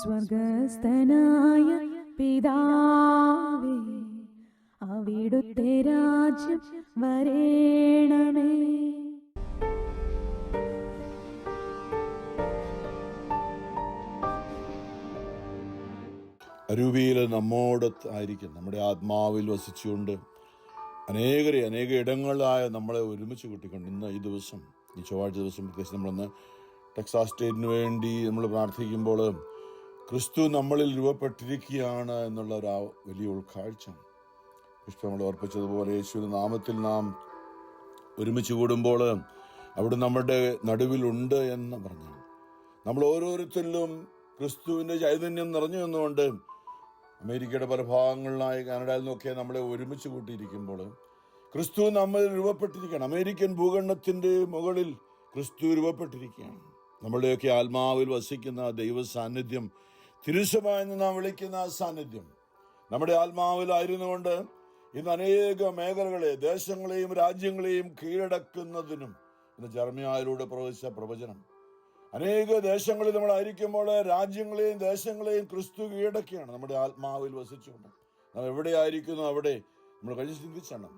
സ്വർഗസ്ഥനായ പിതാവേ, അവിടുത്തെ രാജ്യം വരേണമേ. അരൂപിയിൽ നമ്മോടൊത്തായിരിക്കും, നമ്മുടെ ആത്മാവിൽ വസിച്ചുകൊണ്ട് അനേക ഇടങ്ങളിലായ നമ്മളെ ഒരുമിച്ച് കൂട്ടിക്കൊണ്ട് ഇന്ന് ഈ ദിവസം, ഈ ചൊവ്വാഴ്ച ദിവസം പ്രത്യേകിച്ച് നമ്മളിന്ന് ടെക്സാസ് സ്റ്റേറ്റിന് വേണ്ടി നമ്മൾ പ്രാർത്ഥിക്കുമ്പോൾ ക്രിസ്തു നമ്മളിൽ രൂപപ്പെട്ടിരിക്കുകയാണ് എന്നുള്ള ഒരു വലിയ ഉൾക്കാഴ്ച നമ്മൾ ഓർപ്പിച്ചതുപോലെ യേശുവിന്റെ നാമത്തിൽ നാം ഒരുമിച്ച് കൂടുമ്പോൾ അവിടെ നമ്മുടെ നടുവിലുണ്ട് എന്ന് പറഞ്ഞു. നമ്മൾ ഓരോരുത്തരിലും ക്രിസ്തുവിന്റെ ചൈതന്യം നിറഞ്ഞു നിന്നുകൊണ്ട് അമേരിക്കയുടെ പല ഭാഗങ്ങളിലായി കാനഡയിൽ നിന്നൊക്കെ നമ്മളെ ഒരുമിച്ച് കൂട്ടിയിരിക്കുമ്പോൾ ക്രിസ്തു നമ്മൾ രൂപപ്പെട്ടിരിക്കുകയാണ്. അമേരിക്കൻ ഭൂഖണ്ഡത്തിന്റെ മുകളിൽ ക്രിസ്തു രൂപപ്പെട്ടിരിക്കുകയാണ്. നമ്മുടെയൊക്കെ ആത്മാവിൽ വസിക്കുന്ന ദൈവ സാന്നിധ്യം, തിരുസഭയെന്ന് നാം വിളിക്കുന്ന ആ സാന്നിധ്യം നമ്മുടെ ആത്മാവിലായിരുന്നുകൊണ്ട് ഇന്ന് അനേക മേഖലകളെ, ദേശങ്ങളെയും രാജ്യങ്ങളെയും കീഴടക്കുന്നതിനും ഇന്ന് ജെറമ്യായിലൂടെ പ്രവചിച്ച പ്രവചനം, അനേക ദേശങ്ങളിൽ നമ്മളായിരിക്കുമ്പോൾ രാജ്യങ്ങളെയും ദേശങ്ങളെയും ക്രിസ്തു കീഴടക്കുകയാണ് നമ്മുടെ ആത്മാവിൽ വസിച്ചുകൊണ്ട്. നാം എവിടെയായിരിക്കുന്നു അവിടെ നമ്മൾ കഴിഞ്ഞ് ചിന്തിച്ചണം.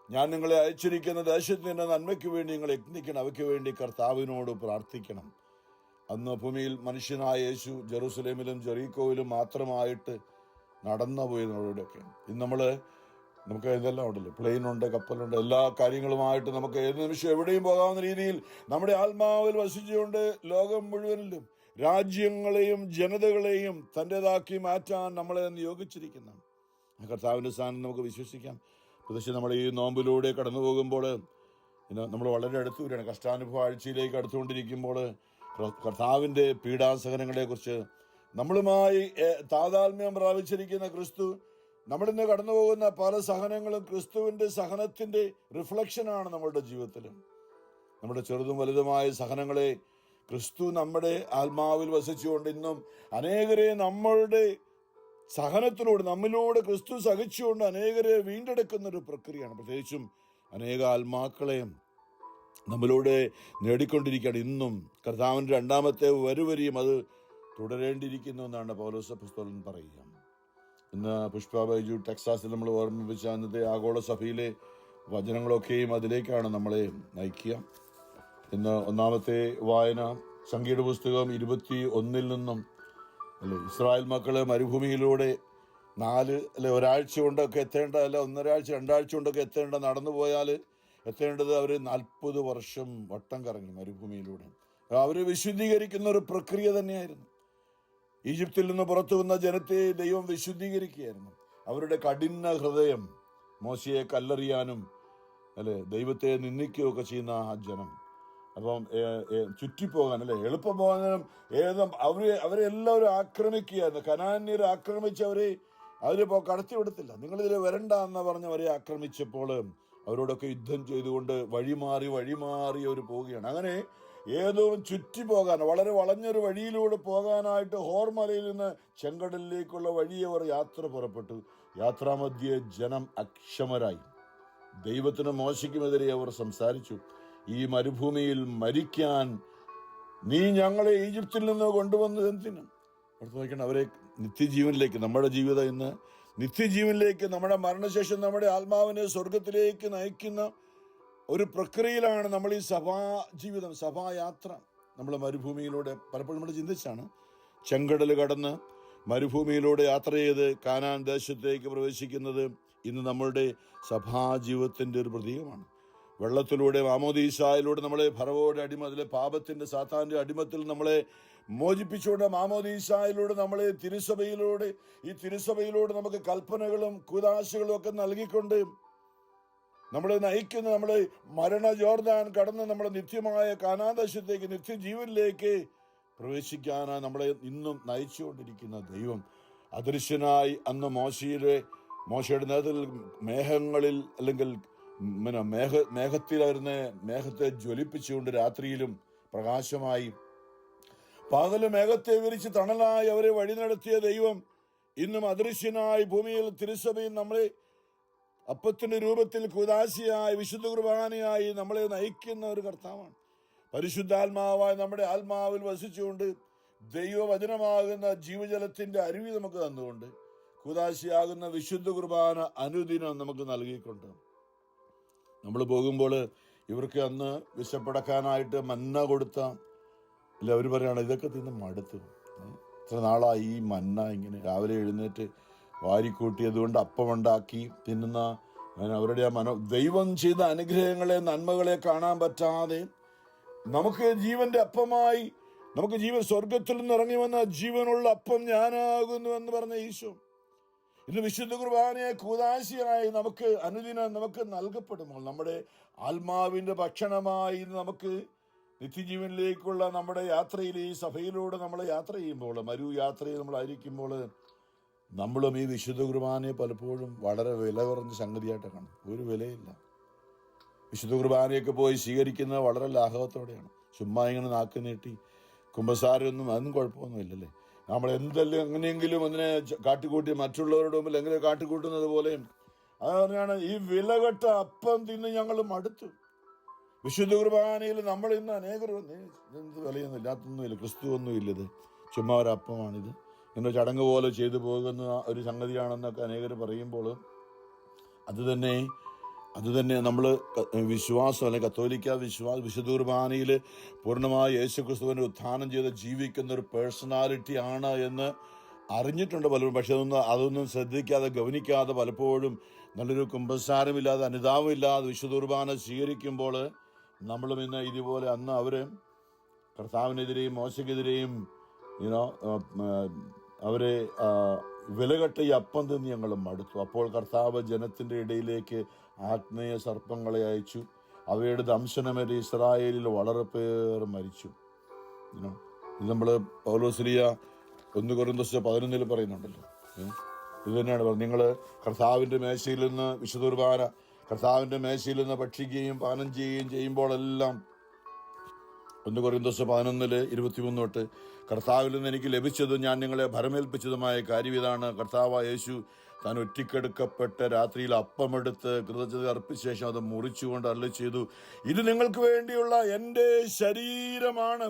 ഞാൻ നിങ്ങളെ അയച്ചിരിക്കുന്ന ദേശത്തിന്റെ നന്മയ്ക്ക് വേണ്ടി നിങ്ങൾ യത്നിക്കണം, അവയ്ക്ക് വേണ്ടി കർത്താവിനോട് പ്രാർത്ഥിക്കണം. അന്ന് ഭൂമിയിൽ മനുഷ്യനായ യേശു ജെറൂസലേമിലും ജെറീക്കോയിലും മാത്രമായിട്ട് നടന്നു പോയതിനോടൊക്കെ ഇന്ന് നമുക്ക് ഇതെല്ലാം ഉണ്ടല്ലോ, പ്ലെയിനുണ്ട്, കപ്പലുണ്ട്, എല്ലാ കാര്യങ്ങളുമായിട്ട് നമുക്ക് ഏത് നിമിഷം എവിടെയും പോകാവുന്ന രീതിയിൽ നമ്മുടെ ആത്മാവിൽ വസിച്ചുകൊണ്ട് ലോകം മുഴുവനിലും രാജ്യങ്ങളെയും ജനതകളെയും തൻ്റെതാക്കി മാറ്റാൻ നമ്മളെ നിയോഗിച്ചിരിക്കുന്ന കർത്താവിൻ്റെ സ്ഥാനം നമുക്ക് വിശ്വസിക്കാം. പ്രത്യേകിച്ച് നമ്മൾ ഈ നോമ്പിലൂടെ കടന്നു പോകുമ്പോൾ നമ്മൾ വളരെ അടുത്ത് വരികയാണ്. കഷ്ടാനുഭവ ആഴ്ചയിലേക്ക് അടുത്തുകൊണ്ടിരിക്കുമ്പോൾ കർത്താവിൻ്റെ പീഡാസഹനങ്ങളെക്കുറിച്ച് നമ്മളുമായി താതാത്മ്യം പ്രാപിച്ചിരിക്കുന്ന ക്രിസ്തു നമ്മളിന്ന് കടന്നു പോകുന്ന പല സഹനങ്ങളും ക്രിസ്തുവിന്റെ സഹനത്തിന്റെ റിഫ്ലക്ഷനാണ് നമ്മുടെ ജീവിതത്തിലും. നമ്മുടെ ചെറുതും വലുതുമായ സഹനങ്ങളെ ക്രിസ്തു നമ്മുടെ ആത്മാവിൽ വസിച്ചുകൊണ്ട് ഇന്നും അനേകരെ നമ്മളുടെ സഹനത്തിലൂടെ നമ്മിലൂടെ ക്രിസ്തു സഹിച്ചുകൊണ്ട് അനേകരെ വീണ്ടെടുക്കുന്ന ഒരു പ്രക്രിയയാണ്. പ്രത്യേകിച്ചും അനേക ആത്മാക്കളെയും നമ്മിലൂടെ നേടിക്കൊണ്ടിരിക്കുകയാണ്. ഇന്നും കർത്താവിന്റെ രണ്ടാമത്തെ വരുവരിയും അത് തുടരേണ്ടിയിരിക്കുന്നു എന്നാണ് പൗലോസ് അപ്പോസ്തലൻ പറയുക. ഇന്ന് പുഷ്പ ബൈജു ടെക്സാസിൽ നമ്മൾ ഓർമ്മിപ്പിച്ച അന്നത്തെ ആഗോള സഭയിലെ വചനങ്ങളൊക്കെയും അതിലേക്കാണ് നമ്മളെ നയിക്കുക. ഇന്ന് ഒന്നാമത്തെ വായന സംഖ്യയുടെ പുസ്തകം 21 നിന്നും ഇസ്രായേൽ മക്കള് മരുഭൂമിയിലൂടെ 4 ഒരാഴ്ച കൊണ്ടൊക്കെ എത്തേണ്ട, 1.5 ആഴ്ച 2 ആഴ്ച കൊണ്ടൊക്കെ എത്തേണ്ട, നടന്നു പോയാൽ എത്തേണ്ടത് അവർ 40 വർഷം വട്ടം കറങ്ങി മരുഭൂമിയിലൂടെ. അവരെ വിശുദ്ധീകരിക്കുന്ന ഒരു പ്രക്രിയ തന്നെയായിരുന്നു. ഈജിപ്തിൽ നിന്ന് പുറത്തു വന്ന ജനത്തെ ദൈവം വിശുദ്ധീകരിക്കുകയായിരുന്നു. അവരുടെ കഠിന ഹൃദയം മോശയെ കല്ലെറിയാനും ദൈവത്തെ നിന്ദിക്കുകയൊക്കെ ചെയ്യുന്ന ആ ജനം, അപ്പം ചുറ്റിപ്പോകാൻ എളുപ്പം പോകാനും അവരെല്ലാവരും ആക്രമിക്കുകയായിരുന്നു. കനാന്യരെ ആക്രമിച്ചവരെ കടത്തിവിടത്തില്ല. നിങ്ങളിതിൽ വരണ്ട എന്ന് പറഞ്ഞ് അവരെ ആക്രമിച്ചപ്പോൾ അവരോടൊക്കെ യുദ്ധം ചെയ്തുകൊണ്ട് വഴിമാറി അവർ പോവുകയാണ്. അങ്ങനെ ഏതോ ചുറ്റിപ്പോകാൻ വളരെ വളഞ്ഞൊരു വഴിയിലൂടെ പോകാനായിട്ട് ഹോർമലയിൽ നിന്ന് ചെങ്കടലിലേക്കുള്ള വഴി അവർ യാത്ര പുറപ്പെട്ടു. യാത്രാമധ്യേ ജനം അക്ഷമരായി. ദൈവത്തിന് മോശയ്ക്കുമെതിരെ അവർ സംസാരിച്ചു. ഈ മരുഭൂമിയിൽ മരിക്കാൻ നീ ഞങ്ങളെ ഈജിപ്തിൽ നിന്ന് കൊണ്ടുവന്നത് എന്തിന്? അടുത്ത് നോക്കണം, അവരെ നിത്യജീവനിലേക്ക്, നമ്മുടെ ജീവിതം ഇന്ന് നിത്യജീവനിലേക്ക്, നമ്മുടെ മരണശേഷം നമ്മുടെ ആത്മാവിനെ സ്വർഗത്തിലേക്ക് നയിക്കുന്ന ഒരു പ്രക്രിയയിലാണ് നമ്മൾ ഈ സഭാജീവിതം, സഭായാത്ര. നമ്മൾ മരുഭൂമിയിലൂടെ പലപ്പോഴും നമ്മൾ ചിന്തിച്ചാണ് ചെങ്കടൽ കടന്ന് മരുഭൂമിയിലൂടെ യാത്ര ചെയ്ത് കാനാൻ ദേശത്തേക്ക് പ്രവേശിക്കുന്നത് ഇന്ന് നമ്മളുടെ സഭാജീവിതത്തിൻ്റെ ഒരു പ്രതീകമാണ്. വെള്ളത്തിലൂടെ മാമോദീസായിലൂടെ നമ്മളെ ഫറവോയുടെ അടിമ, അതിലെ പാപത്തിന്റെ സാത്താന്റെ അടിമത്തിൽ നമ്മളെ മോചിപ്പിച്ചുകൊണ്ട് മാമോദീസായിലൂടെ നമ്മളെ ഈ തിരുസഭയിലൂടെ നമുക്ക് കൽപ്പനകളും കുദാശകളും ഒക്കെ നൽകിക്കൊണ്ട് നമ്മളെ നയിക്കുന്ന, നമ്മളെ മരണ ജോർദാൻ കടന്ന് നമ്മളെ നിത്യമായ കാനാദേശത്തേക്ക്, നിത്യജീവനിലേക്ക് പ്രവേശിക്കാനാണ് നമ്മളെ ഇന്നും നയിച്ചുകൊണ്ടിരിക്കുന്ന ദൈവം. അദൃശ്യനായി അന്ന് മോശയുടെ നേതൃത്വത്തിൽ മേഘങ്ങളിൽ അല്ലെങ്കിൽ മേഘത്തിലായിരുന്ന മേഘത്തെ ജ്വലിപ്പിച്ചുകൊണ്ട് രാത്രിയിലും പ്രകാശമായി, പകല് മേഘത്തെ വിരിച്ച് തണലായി അവരെ വഴി നടത്തിയ ദൈവം ഇന്നും അദൃശ്യനായി ഭൂമിയിൽ തിരുസഭയിൽ നമ്മളെ അപ്പത്തിന്റെ രൂപത്തിൽ കുദാശയായി, വിശുദ്ധ കുർബാനയായി നമ്മളെ നയിക്കുന്ന ഒരു കർത്താവാണ്. പരിശുദ്ധാത്മാവായ നമ്മുടെ ആത്മാവിൽ വസിച്ചുകൊണ്ട് ദൈവവചനമാകുന്ന ജീവജലത്തിന്റെ അരുവി നമുക്ക് തന്നുകൊണ്ട് കൂദാശയാകുന്ന വിശുദ്ധ കുർബാന അനുദിനം നമുക്ക് നൽകിക്കൊണ്ട് നമ്മൾ പോകുമ്പോൾ ഇവർക്ക് അന്ന് വിശപ്പടക്കാനായിട്ട് മന്ന കൊടുത്ത ഇല്ല, അവർ പറയുകയാണ് ഇതൊക്കെ തിന്ന് മടുത്തു, ഇത്ര നാളായി ഈ മന്ന ഇങ്ങനെ രാവിലെ എഴുന്നേറ്റ് വാരിക്കൂട്ടിയതുകൊണ്ട് അപ്പമുണ്ടാക്കി തിന്നുന്ന അവരുടെ ആ ദൈവം ചെയ്ത അനുഗ്രഹങ്ങളെ നന്മകളെ കാണാൻ പറ്റാതെ നമുക്ക് ജീവന്റെ അപ്പമായി നമുക്ക് ജീവൻ സ്വർഗത്തിൽ നിന്ന് ഇറങ്ങി വന്ന ജീവനുള്ള അപ്പം ഞാനാകുന്നു എന്ന് പറഞ്ഞ ഈശോ ഇന്ന് വിശുദ്ധ കുർബാനയെ കൂദാശയായി നമുക്ക് അനുദിനം നമുക്ക് നൽകപ്പെടുമ്പോൾ നമ്മുടെ ആത്മാവിന്റെ ഭക്ഷണമായി നമുക്ക് നിത്യജീവനിലേക്കുള്ള നമ്മുടെ യാത്രയിൽ ഈ സഭയിലൂടെ നമ്മൾ യാത്ര ചെയ്യുമ്പോൾ മരു യാത്രയിൽ നമ്മളായിരിക്കുമ്പോൾ നമ്മളും ഈ വിശുദ്ധ കുർബാനയെ പലപ്പോഴും വളരെ വില കുറഞ്ഞ സംഗതിയായിട്ട് കാണും. ഒരു വിലയില്ല. വിശുദ്ധ കുർബാനയൊക്കെ പോയി സ്വീകരിക്കുന്നത് വളരെ ലാഘവത്തോടെയാണ്. ചുമ്മാ ഇങ്ങനെ നാക്ക് നീട്ടി കുമ്പസാരമൊന്നും അതൊന്നും കുഴപ്പമൊന്നുമില്ലല്ലേ. നമ്മൾ എന്തെല്ലാം എങ്ങനെയെങ്കിലും അതിനെ കാട്ടിക്കൂട്ടി മറ്റുള്ളവരുടെ മുമ്പിൽ എങ്ങനെ കാട്ടിക്കൂട്ടുന്നത് പോലെയും അത് പറഞ്ഞാണ് ഈ വിലകെട്ട അപ്പം തിന്ന് ഞങ്ങൾ മടുത്തു. വിശുദ്ധ കുർബാനയിൽ നമ്മൾ ഇന്ന് അനേകർ എന്ത് വിലയൊന്നും ഇല്ലാത്തൊന്നുമില്ല, ക്രിസ്തു ഒന്നുമില്ല, ഇത് ചുമ്മാ ഒരപ്പമാണിത്, ഇങ്ങനെ ചടങ്ങ് പോലെ ചെയ്തു പോകുന്ന ഒരു സംഗതിയാണെന്നൊക്കെ അനേകർ പറയുമ്പോൾ അത് തന്നെ നമ്മൾ വിശ്വാസം അല്ലെങ്കിൽ കത്തോലിക്ക വിശുദ്ധ കുർബാനയിൽ പൂർണ്ണമായി യേശു ക്രിസ്തുവിനെ ഉത്ഥാനം ചെയ്ത് ജീവിക്കുന്ന ഒരു പേഴ്സണാലിറ്റി ആണ് എന്ന് അറിഞ്ഞിട്ടുണ്ട് പലരും. പക്ഷെ അതൊന്നും ശ്രദ്ധിക്കാതെ ഗവനിക്കാതെ പലപ്പോഴും നല്ലൊരു കുമ്പസാരമില്ലാതെ അനുതാപമില്ലാതെ വിശുദ്ധ കുർബാന സ്വീകരിക്കുമ്പോൾ നമ്മളും ഇന്ന് ഇതുപോലെ അന്ന് അവർ കർത്താവിനെതിരെയും മോശക്കെതിരെയും അവരെ വിലകെട്ട ഈ അപ്പം തിന്ന് ഞങ്ങൾ മടുത്തു. അപ്പോൾ കർത്താവ് ജനത്തിൻ്റെ ഇടയിലേക്ക് ആത്മീയ സർപ്പങ്ങളെ അയച്ചു. അവയുടെ ദംശനമേറ്റ് ഇസ്രായേലിൽ വളരെ പേർ മരിച്ചു. ഇത് നമ്മൾ പൗലോസ്ലീഹ 1 കൊരിന്ത്യർ 11 പറയുന്നുണ്ടല്ലോ. ഇത് തന്നെയാണ് പറഞ്ഞത്, നിങ്ങൾ കർത്താവിൻ്റെ മേശയിൽ നിന്ന് വിശുദ്ധ കുർബാന കർത്താവിൻ്റെ മേശയിൽ നിന്ന് ഭക്ഷിക്കുകയും പാനം ചെയ്യുകയും ചെയ്യുമ്പോഴെല്ലാം 1 കൊരിന്ത്യർ 11:23 തൊട്ട് കർത്താവിൽ നിന്ന് എനിക്ക് ലഭിച്ചതും ഞാൻ നിങ്ങളെ ഭരമേൽപ്പിച്ചതുമായ കാര്യം ഇതാണ്, കർത്താവായ യേശു താൻ ഒറ്റിക്കെടുക്കപ്പെട്ട രാത്രിയിൽ അപ്പമെടുത്ത് കൃതജ്ഞത അർപ്പിച്ച ശേഷം അത് മുറിച്ചുകൊണ്ട് അരുളി ചെയ്തു, ഇത് നിങ്ങൾക്ക് വേണ്ടിയുള്ള എൻ്റെ ശരീരമാണ്,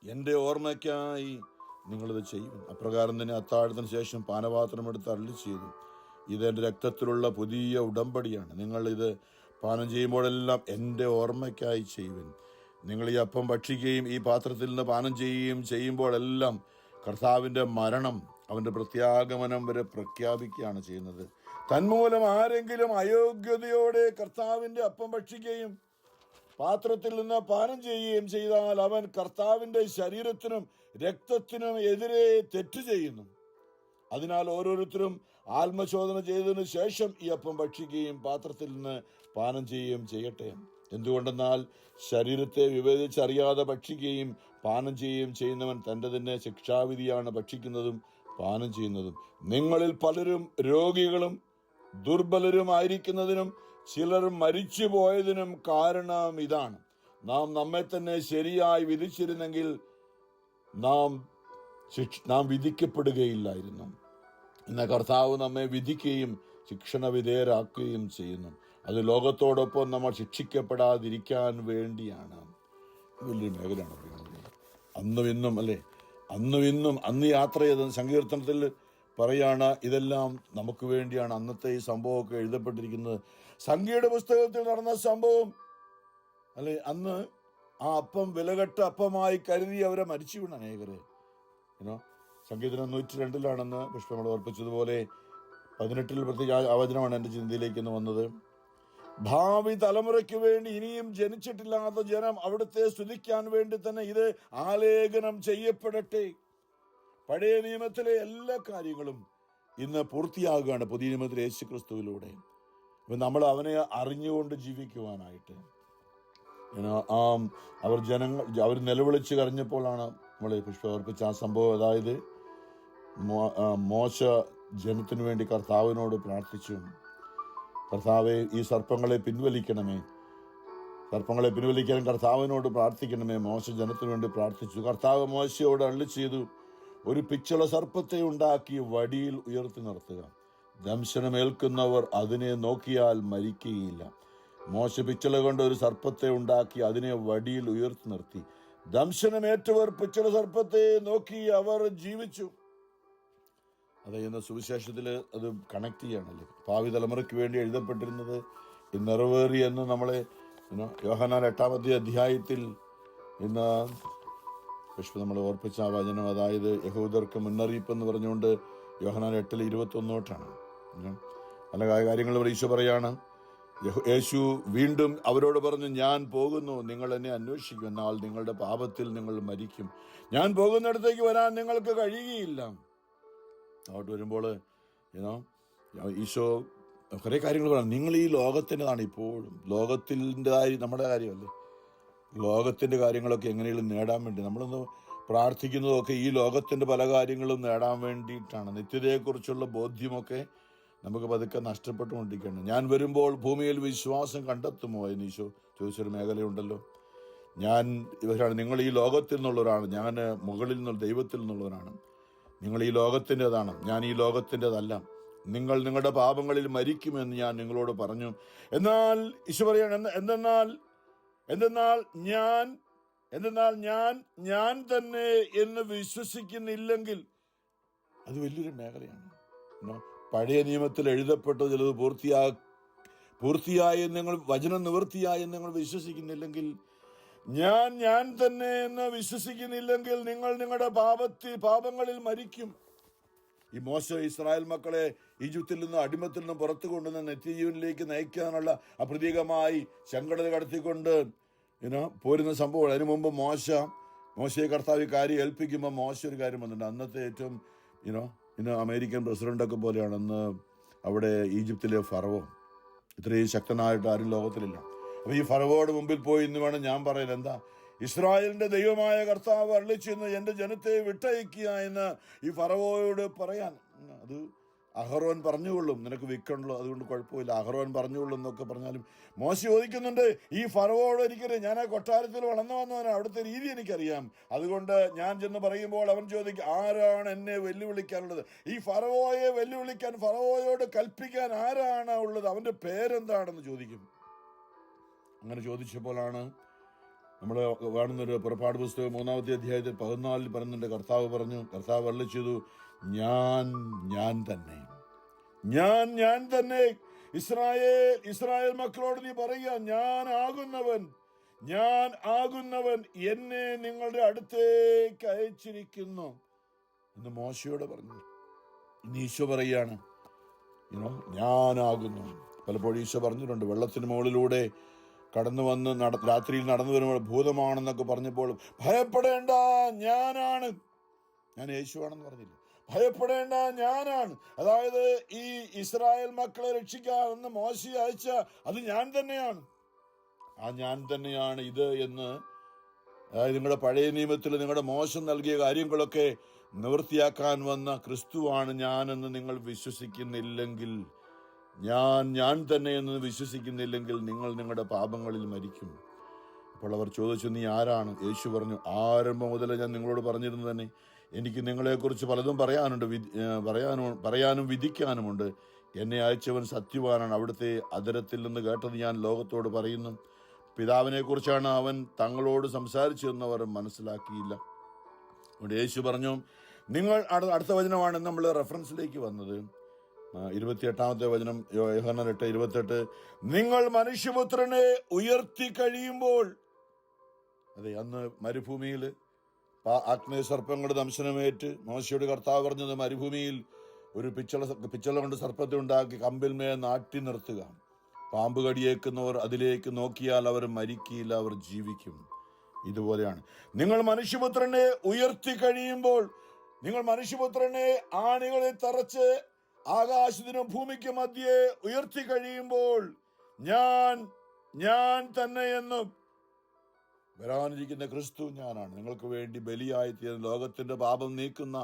എൻ്റെ ഓർമ്മയ്ക്കായി നിങ്ങളിത് ചെയ്യും. അപ്രകാരം തന്നെ അത്താഴത്തിന് ശേഷം പാനപാത്രം എടുത്ത് അരുളി ചെയ്തു, ഇത് എൻ്റെ രക്തത്തിലുള്ള പുതിയ ഉടമ്പടിയാണ്, നിങ്ങൾ ഇത് പാനം ചെയ്യുമ്പോഴെല്ലാം എൻ്റെ ഓർമ്മയ്ക്കായി ചെയ്യുവിൻ. നിങ്ങൾ ഈ അപ്പം ഭക്ഷിക്കുകയും ഈ പാത്രത്തിൽ നിന്ന് പാനം ചെയ്യുകയും ചെയ്യുമ്പോഴെല്ലാം കർത്താവിൻ്റെ മരണം അവൻ്റെ പ്രത്യാഗമനം വരെ പ്രഖ്യാപിക്കുകയാണ് ചെയ്യുന്നത്. തന്മൂലം ആരെങ്കിലും അയോഗ്യതയോടെ കർത്താവിൻ്റെ അപ്പം ഭക്ഷിക്കുകയും പാത്രത്തിൽ നിന്ന് പാനം ചെയ്യുകയും ചെയ്താൽ അവൻ കർത്താവിൻ്റെ ശരീരത്തിനും രക്തത്തിനും എതിരെ തെറ്റ് ചെയ്യുന്നു. അതിനാൽ ഓരോരുത്തരും ആത്മശോധന ചെയ്തതിനു ശേഷം ഈ അപ്പം ഭക്ഷിക്കുകയും പാത്രത്തിൽ നിന്ന് പാനം ചെയ്യുകയും ചെയ്യട്ടെ. എന്തുകൊണ്ടെന്നാൽ ശരീരത്തെ വിവേചിച്ചറിയാതെ ഭക്ഷിക്കുകയും പാനം ചെയ്യുകയും ചെയ്യുന്നവൻ തൻ്റെ തന്നെ ശിക്ഷാവിധിയാണ് ഭക്ഷിക്കുന്നതും പാനം ചെയ്യുന്നതും. നിങ്ങളിൽ പലരും രോഗികളും ദുർബലരുമായിരിക്കുന്നതിനും ചിലർ മരിച്ചു പോയതിനും കാരണം ഇതാണ്, നാം നമ്മെ തന്നെ ശരിയായി വിധിച്ചിരുന്നെങ്കിൽ നാം വിധിക്കപ്പെടുകയില്ലായിരുന്നു. എന്നാൽ കർത്താവ് നമ്മെ വിധിക്കുകയും ശിക്ഷണ വിധേയരാക്കുകയും ചെയ്യുന്നു. അത് ലോകത്തോടൊപ്പം നമ്മൾ ശിക്ഷിക്കപ്പെടാതിരിക്കാൻ വേണ്ടിയാണ്. വലിയൊരു മേഖലയാണ് പറയുന്നത്. അന്നും ഇന്നും അന്ന് യാത്ര ചെയ്ത സങ്കീർത്തനത്തിൽ പറയാണ്, ഇതെല്ലാം നമുക്ക് വേണ്ടിയാണ് അന്നത്തെ ഈ സംഭവമൊക്കെ എഴുതപ്പെട്ടിരിക്കുന്നത്. സംഖ്യയുടെ പുസ്തകത്തിൽ നടന്ന സംഭവം അല്ലെ, അന്ന് ആ അപ്പം വിലകെട്ട അപ്പമായി കരുതി അവരെ മരിച്ചു വീണ അനേകരെ. സംഗീതം 102 പുഷ്പങ്ങൾ ഓർപ്പിച്ചതുപോലെ 18 പ്രത്യേക ആവചനമാണ് എൻ്റെ ചിന്തയിലേക്ക് വന്നത്. ഭാവി തലമുറയ്ക്ക് വേണ്ടി ഇനിയും ജനിച്ചിട്ടില്ലാത്ത ജനം അവിടുത്തെ സ്തുതിക്കാൻ വേണ്ടി തന്നെ ഇത് ആലേഖനം ചെയ്യപ്പെടട്ടെ. പഴയ നിയമത്തിലെ എല്ലാ കാര്യങ്ങളും ഇന്ന് പൂർത്തിയാകുകയാണ് പുതിയ നിയമത്തിലെ യേശു ക്രിസ്തുവിലൂടെ. നമ്മൾ അവനെ അറിഞ്ഞുകൊണ്ട് ജീവിക്കുവാനായിട്ട് അവർ നിലവിളിച്ച് കരഞ്ഞപ്പോഴാണ് നമ്മൾ പുഷ്പം അർപ്പിച്ച ആ സംഭവം. അതായത് മോശ ജനത്തിനു വേണ്ടി കർത്താവിനോട് പ്രാർത്ഥിച്ചു, കർത്താവെ ഈ സർപ്പങ്ങളെ പിൻവലിക്കണമേ, സർപ്പങ്ങളെ പിൻവലിക്കാൻ കർത്താവിനോട് പ്രാർത്ഥിക്കണമേ. മോശ ജനത്തിനു വേണ്ടി പ്രാർത്ഥിച്ചു. കർത്താവ് മോശയോട് അരുളി ചെയ്തു, ഒരു പിച്ചള സർപ്പത്തെ ഉണ്ടാക്കി വടിയിൽ ഉയർത്തി നിർത്തുക, ദംശനമേൽക്കുന്നവർ അതിനെ നോക്കിയാൽ മരിക്കുകയില്ല. മോശ പിച്ചള കൊണ്ട് ഒരു സർപ്പത്തെ ഉണ്ടാക്കി അതിനെ വടിയിൽ ഉയർത്തി നിർത്തി. ദംശനമേറ്റവർ പിച്ചള സർപ്പത്തെ നോക്കി അവർ ജീവിച്ചു. അത് ഇന്ന് സുവിശേഷത്തിൽ അത് കണക്ട് ചെയ്യണല്ലേ. ഭാവി തലമുറയ്ക്ക് വേണ്ടി എഴുതപ്പെട്ടിരുന്നത് നിറവേറി എന്ന് നമ്മളെ യോഹന്നാൻ 8-ാമത്തെ അധ്യായത്തിൽ ഇന്ന് നമ്മൾ ഓർപ്പിച്ച ആ വചനം, അതായത് യഹൂദർക്ക് മുന്നറിയിപ്പ് എന്ന് പറഞ്ഞുകൊണ്ട് യോഹന്നാൻ 8:21 പല കാര്യങ്ങളും ഈശോ പറയാണ്. യേശു വീണ്ടും അവരോട് പറഞ്ഞു, ഞാൻ പോകുന്നു, നിങ്ങൾ എന്നെ അന്വേഷിക്കും, എന്നാൽ നിങ്ങളുടെ പാപത്തിൽ നിങ്ങൾ മരിക്കും. ഞാൻ പോകുന്നിടത്തേക്ക് വരാൻ നിങ്ങൾക്ക് കഴിയുകയില്ല. അങ്ങോട്ട് വരുമ്പോൾ ഈശോ കുറേ കാര്യങ്ങൾ പറയാം. നിങ്ങൾ ഈ ലോകത്തിൻ്റെതാണ്, ഇപ്പോഴും ലോകത്തിൻ്റെതായി നമ്മുടെ കാര്യമല്ലേ. ലോകത്തിൻ്റെ കാര്യങ്ങളൊക്കെ എങ്ങനെയും നേടാൻ വേണ്ടി നമ്മളൊന്ന് പ്രാർത്ഥിക്കുന്നതൊക്കെ ഈ ലോകത്തിൻ്റെ പല കാര്യങ്ങളും നേടാൻ വേണ്ടിയിട്ടാണ്. നിത്യതയെക്കുറിച്ചുള്ള ബോധ്യമൊക്കെ നമുക്ക് പതുക്കെ നഷ്ടപ്പെട്ടുകൊണ്ടിരിക്കുകയാണ്. ഞാൻ വരുമ്പോൾ ഭൂമിയിൽ വിശ്വാസം കണ്ടെത്തുമോ എന്ന് ഈശോ ചോദിച്ചൊരു മേഖലയുണ്ടല്ലോ. നിങ്ങൾ ഈ ലോകത്തിൽ നിന്നുള്ളവരാണ്, ഞാൻ മുകളിൽ നിന്നുള്ള ദൈവത്തിൽ നിന്നുള്ളവരാണ്. നിങ്ങൾ ഈ ലോകത്തിൻ്റെതാണ്, ഞാൻ ഈ ലോകത്തിൻ്റെതല്ല. നിങ്ങൾ നിങ്ങളുടെ പാപങ്ങളിൽ മരിക്കുമെന്ന് ഞാൻ നിങ്ങളോട് പറഞ്ഞു. എന്നാൽ ഈശോ പറയാണ്, എന്തെന്നാൽ ഞാൻ തന്നെ എന്ന് വിശ്വസിക്കുന്നില്ലെങ്കിൽ, അത് വലിയൊരു മേഖലയാണ്. പഴയ നിയമത്തിൽ എഴുതപ്പെട്ടത് ചിലത് പൂർത്തിയായി നിങ്ങൾ വചനം നിവൃത്തിയായി നിങ്ങൾ വിശ്വസിക്കുന്നില്ലെങ്കിൽ, ഞാൻ തന്നെ എന്ന് വിശ്വസിക്കുന്നില്ലെങ്കിൽ നിങ്ങൾ നിങ്ങളുടെ പാപങ്ങളിൽ മരിക്കും. ഈ മോശ ഇസ്രായേൽ മക്കളെ ഈജിപ്തിൽ നിന്നും അടിമത്തിൽ നിന്നും പുറത്തു കൊണ്ടുവന്ന് നിത്യജീവനിലേക്ക് നയിക്കാനുള്ള അപ്രതീകമായി ചെങ്കടൽ കടത്തിക്കൊണ്ട് പോരുന്ന സംഭവം. അതിനു മുമ്പ് മോശയെ കർത്താവ് കാര്യം ഏൽപ്പിക്കുമ്പോൾ മോശ ഒരു കാര്യം വന്നിട്ടുണ്ട്. അന്നത്തെ ഏറ്റവും ഇന്ന് അമേരിക്കൻ പ്രസിഡന്റൊക്കെ പോലെയാണ് അന്ന് അവിടെ ഈജിപ്തിലെ ഫറവോ. ഇത്രയും ശക്തനായിട്ട് ആരും ലോകത്തിലില്ല. അപ്പൊ ഈ ഫറവോയുടെ മുമ്പിൽ പോയി ഇന്ന് വേണം ഞാൻ പറയാൻ, എന്താ ഇസ്രായേലിന്റെ ദൈവമായ കർത്താവ് അരുളിച്ചെന്ന് എന്റെ ജനത്തെ വിട്ടയക്കുക എന്ന് ഈ ഫറവോയോട് പറയാൻ. അത് അഹറോൻ പറഞ്ഞുകൊള്ളും, നിനക്ക് വിൽക്കണല്ലോ, അതുകൊണ്ട് കുഴപ്പമില്ല, അഹറോൻ പറഞ്ഞുകൊള്ളും എന്നൊക്കെ പറഞ്ഞാലും മോശ ചോദിക്കുന്നുണ്ട്, ഈ ഫറവോട് എനിക്കറിയാം, ഞാൻ ആ കൊട്ടാരത്തിൽ വളർന്നു വന്നവനാണ്, അവിടുത്തെ രീതി എനിക്കറിയാം. അതുകൊണ്ട് ഞാൻ ചെന്ന് പറയുമ്പോൾ അവൻ ചോദിക്കും, ആരാണ് എന്നെ വെല്ലുവിളിക്കാനുള്ളത്? ഈ ഫറവോയെ വെല്ലുവിളിക്കാൻ, ഫറവോയോട് കൽപ്പിക്കാൻ ആരാണ് ഉള്ളത്? അവന്റെ പേരെന്താണെന്ന് ചോദിക്കും. അങ്ങനെ ചോദിച്ചപ്പോഴാണ് നമ്മൾ കാണുന്നൊരു പുറപ്പാട് പുസ്തകം 3-ാമത്തെ അധ്യായത്തിൽ 14 പറയുന്നുണ്ട്. കർത്താവ് അരുളി ചെയ്തു, ഞാൻ തന്നെ. ഇസ്രായേൽ മക്കളോട് നീ പറയുക, ഞാൻ ആകുന്നവൻ എന്നെ നിങ്ങളുടെ അടുത്തേക്ക് അയച്ചിരിക്കുന്നു എന്ന് മോശയോട് പറഞ്ഞു. ഇന്ന് ഈശോ പറയാണ്, ഞാനാകുന്നു. പലപ്പോഴും ഈശോ പറഞ്ഞിട്ടുണ്ട്, വെള്ളത്തിന് മുകളിലൂടെ കടന്നു വന്ന് രാത്രിയിൽ നടന്നു വരുമ്പോൾ ഭൂതമാണെന്നൊക്കെ പറഞ്ഞപ്പോൾ ഭയപ്പെടേണ്ട, ഞാനാണ്, ഞാൻ യേശുവാണെന്ന് പറഞ്ഞില്ല. ഭയപ്പെടേണ്ട, ഞാനാണ്. അതായത് ഈ ഇസ്രായേൽ മക്കളെ രക്ഷിക്കാമെന്ന് മോശ അയച്ച അത് ഞാൻ തന്നെയാണ്. ആ ഞാൻ തന്നെയാണ് ഇത് എന്ന്, അതായത് നിങ്ങളുടെ പഴയ നിയമത്തിൽ നിങ്ങളുടെ മോശം നൽകിയ കാര്യങ്ങളൊക്കെ നിവൃത്തിയാക്കാൻ വന്ന ക്രിസ്തുവാണ് ഞാനെന്ന് നിങ്ങൾ വിശ്വസിക്കുന്നില്ലെങ്കിൽ, ഞാൻ തന്നെ എന്ന് വിശ്വസിക്കുന്നില്ലെങ്കിൽ നിങ്ങൾ നിങ്ങളുടെ പാപങ്ങളിൽ മരിക്കും. അപ്പോൾ അവർ ചോദിച്ചു, നീ ആരാണ്? യേശു പറഞ്ഞു, ആരംഭം മുതലേ ഞാൻ നിങ്ങളോട് പറഞ്ഞിരുന്നു തന്നെ, എനിക്ക് നിങ്ങളെക്കുറിച്ച് പലതും പറയാനും വിധിക്കാനുമുണ്ട്. എന്നെ അയച്ചവൻ സത്യവാനാണ്. അവിടുത്തെ അധരത്തിൽ നിന്ന് കേട്ടത് ഞാൻ ലോകത്തോട് പറയുന്നു. പിതാവിനെ കുറിച്ചാണ് അവൻ തങ്ങളോട് സംസാരിച്ചതെന്ന് അവർ മനസ്സിലാക്കിയില്ല. അതുകൊണ്ട് യേശു പറഞ്ഞു, നിങ്ങൾ അടുത്ത വചനമാണ് നമ്മൾ റെഫറൻസിലേക്ക് വന്നത്. 28-ാമത്തെ വചനം, യോഹന്നാൻ 8:28, നിങ്ങൾ മനുഷ്യപുത്രനെ ഉയർത്തി കഴിയുമ്പോൾ. അതെ, അന്ന് മരുഭൂമിയിൽ ആഗ്നേയ സർപ്പങ്ങളുടെ ദംശനമേറ്റ് മോശയോട് കർത്താവ് പറഞ്ഞത്, മരുഭൂമിയിൽ ഒരു പിച്ചള കൊണ്ട് സർപ്പത്തെ ഉണ്ടാക്കി കമ്പിൽമേ നാട്ടി നിർത്തുക. പാമ്പ് കടിയേക്കുന്നവർ അതിലേക്ക് നോക്കിയാൽ അവർ മരിക്കില്ല, അവർ ജീവിക്കും. ഇതുപോലെയാണ് നിങ്ങൾ മനുഷ്യപുത്രനെ ഉയർത്തി കഴിയുമ്പോൾ, നിങ്ങൾ മനുഷ്യപുത്രനെ ആണികളിൽ തറച്ച് ആകാശത്തിനും ഭൂമിക്ക് മധ്യേ ഉയർത്തി കഴിയുമ്പോൾ, ഞാൻ തന്നെ എന്നും വരാനിരിക്കുന്ന ക്രിസ്തു ഞാനാണ്, നിങ്ങൾക്ക് വേണ്ടി ബലിയായി തീർന്ന ലോകത്തിന്റെ പാപം നീക്കുന്ന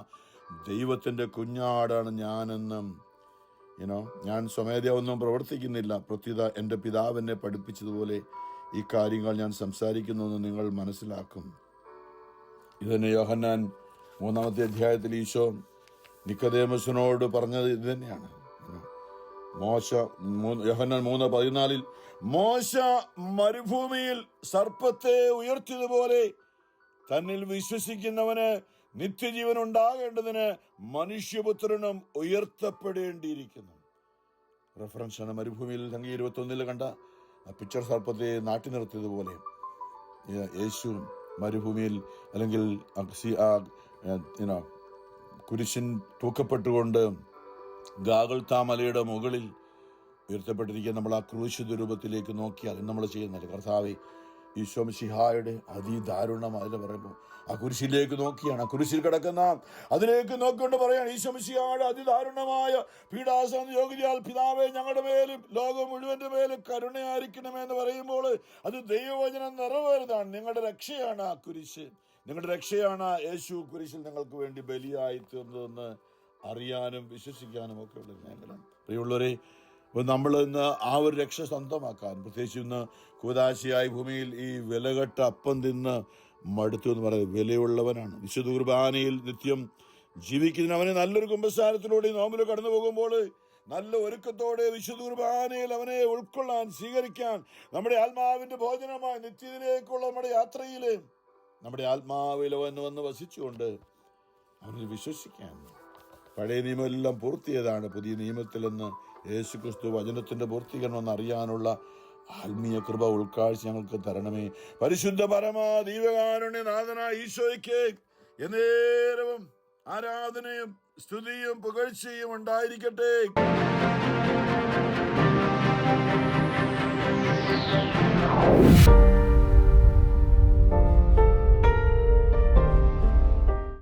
ദൈവത്തിന്റെ കുഞ്ഞാടാണ് ഞാനെന്നും. ഞാൻ സ്വമേധയാ ഒന്നും പ്രവർത്തിക്കുന്നില്ല, പ്രത്യുത എൻ്റെ പിതാവ് എന്നെ പഠിപ്പിച്ചതുപോലെ ഈ കാര്യങ്ങൾ ഞാൻ സംസാരിക്കുന്നുവെന്ന് നിങ്ങൾ മനസ്സിലാക്കും. ഇതന്നെ യോഹന്നാൻ 3-ാമത്തെ അധ്യായത്തിൽ ഈശോ നിക്കോദേമസിനോട് പറഞ്ഞത് ഇത് തന്നെയാണ്. യോഹന്നാൻ 3:14 മോശ മരുഭൂമിയിൽ സർപ്പത്തെ ഉയർത്തിയതുപോലെ തന്നിൽ വിശ്വസിക്കുന്നവന് നിത്യജീവൻ ഉണ്ടാകേണ്ടതിന് മനുഷ്യപുത്രനും ഉയർത്തപ്പെടേണ്ടിയിരിക്കുന്നു. റെഫറൻസ് ആണ് മരുഭൂമിയിൽ 21 കണ്ട പിക്ചർ സർപ്പത്തെ നാട്ടി നിർത്തിയതുപോലെ യേശു മരുഭൂമിയിൽ അല്ലെങ്കിൽ കുരിശിൻ തൂക്കപ്പെട്ടുകൊണ്ട് ഗാഗുൽത്താ മലയുടെ മുകളിൽ ഉയർത്തപ്പെട്ടിരിക്കുക. നമ്മൾ ആ ക്രൂശിത രൂപത്തിലേക്ക് നോക്കിയാൽ നമ്മൾ ചെയ്യുന്നില്ല, കർത്താവേ ഈശോ മിശിഹായുടെ അതിദാരുണമായി പറയുമ്പോൾ ആ കുരിശിലേക്ക് നോക്കിയാണ്, ആ കുരിശിൽ കിടക്കുന്ന അതിലേക്ക് നോക്കിക്കൊണ്ട് പറയാണ് ഈശോ മിശിഹായുടെ അതിദാരുണമായ പീഡാസഹന യോഗ്യതയാൽ പിതാവേ ഞങ്ങളുടെ മേലും ലോകം മുഴുവന്റെ മേലും കരുണയായിരിക്കണമേ എന്ന് പറയുമ്പോൾ അത് ദൈവവചനം നിറവേറുന്നതാണ്. നിങ്ങളുടെ രക്ഷയാണ് ആ കുരിശ്, നിങ്ങളുടെ രക്ഷയാണ് യേശു കുരിശിൽ നിങ്ങൾക്ക് വേണ്ടി ബലിയായി തീർന്നതെന്ന് അറിയാനും വിശ്വസിക്കാനും ഒക്കെ ഉള്ള മേഖല. പ്രിയമുള്ളവരെ, നമ്മൾ ഇന്ന് ആ ഒരു രക്ഷ സ്വന്തമാക്കാൻ, പ്രത്യേകിച്ച് ഇന്ന് കൂദാശയായി ഭൂമിയിൽ ഈ വിലകെട്ട അപ്പം തിന്ന് മടുത്തു എന്ന് പറയുന്നത് വിലയുള്ളവനാണ്. വിശുദ്ധ കുർബാനയിൽ നിത്യം ജീവിക്കുന്നവനെ നല്ലൊരു കുമ്പസാരത്തിലൂടെ നോമ്പിൽ കടന്നു പോകുമ്പോൾ നല്ല ഒരുക്കത്തോടെ വിശുദ്ധ കുർബാനയിൽ അവനെ ഉൾക്കൊള്ളാൻ, സ്വീകരിക്കാൻ, നമ്മുടെ ആത്മാവിന്റെ ഭോജനമായി നിത്യത്തിലേക്കുള്ള നമ്മുടെ യാത്രയിൽ നമ്മുടെ ആത്മാവിൽ വന്ന് വസിച്ചുകൊണ്ട് അവനിൽ വിശ്വസിക്കാൻ. പഴയ നിയമമെല്ലാം പൂർത്തിയതാണ്, പുതിയ നിയമത്തിലെന്ന് യേശു ക്രിസ്തു വചനത്തിന്റെ പൂർത്തീകരണം അറിയാനുള്ള ആത്മീയ കൃപ ഉൾക്കാഴ്ച ഞങ്ങൾക്ക് തരണമേ. പരിശുദ്ധ പരമാ ദൈവകാരുണ്യനാഥനായ ഈശോയ്ക്ക് എന്നേരവും ആരാധനയും സ്തുതിയും പുകഴ്ചയും ഉണ്ടായിരിക്കട്ടെ.